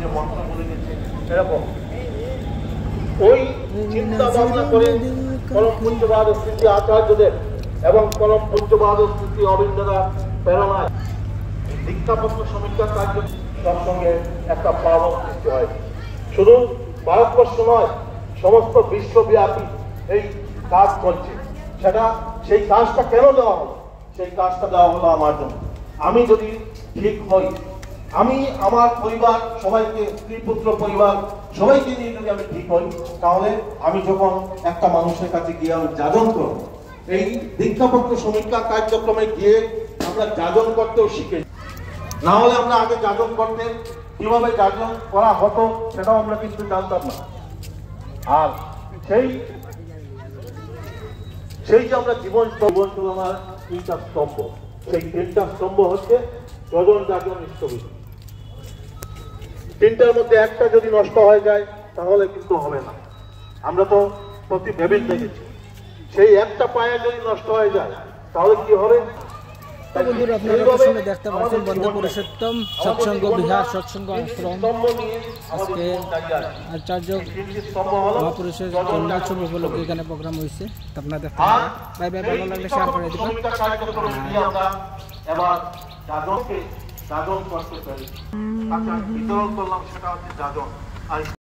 যে মন্ত্র বলে দিচ্ছে এরকম ওই চিন্তা ভাবনা করে কলম পুঞ্জবাদ স্মৃতি আচার্যদের এবং কলম পুঞ্জবাদ স্মৃতি অবিন্দ্রনাথ প্রেরণায় দীক্ষাপত্র সমীক্ষা কার্য সঙ্গে একটা প্লাবন সৃষ্টি হয়। শুধু ভারতবর্ষ নয়, সমস্ত বিশ্বব্যাপী এই কাজ চলছে। সেই কাজটা কেন দেওয়া হলো? সেই কাজটা দেওয়া হলো আমার জন্য। আমি যদি ঠিক হই, আমি আমার পরিবার সবাইকে, স্ত্রী পুত্র পরিবার সবাইকে নিয়ে যদি আমি ঠিক হই, তাহলে আমি যখন একটা মানুষের কাছে গিয়ে আমি যাজন করব, এই দীক্ষাপত্র সমীক্ষা কার্যক্রমে গিয়ে আমরা যাজন করতেও শিখে। না হলে আমরা আগে যাজন করতে কিভাবে যাজন করা হতো সেটাও আমরা কিন্তু জানতাম না। আর সেই যে আমরা জীবন চলনার তিনটা স্তম্ভ, সেই তিনটা স্তম্ভ হচ্ছে যজন যাজন ইষ্টবিধি। তিনটার মধ্যে একটা যদি নষ্ট হয়ে যায় তাহলে কিন্তু হবে না। আমরা তো প্রতি ভেবে দেখেছি, সেই একটা পায়া যদি নষ্ট হয়ে যায় তাহলে কি হবে? বন্ধুরা, আপনারা প্রথমে দেখতে পাচ্ছেন বন্ধু পুরুষোত্তম সৎসঙ্গ বিহার, সৎসঙ্গ আশ্রম। আজকে আচার্য মহাপুরুষের জন্মোৎসব উপলক্ষে এখানে প্রোগ্রাম হয়েছে। আপনারা দেখতে পাবেন। বাই বাই, ভালো লাগলে শেয়ার করে দিবেন। এবার যাজন করতে পারি, বিতরণ করলাম, সেটা হচ্ছে যাজন।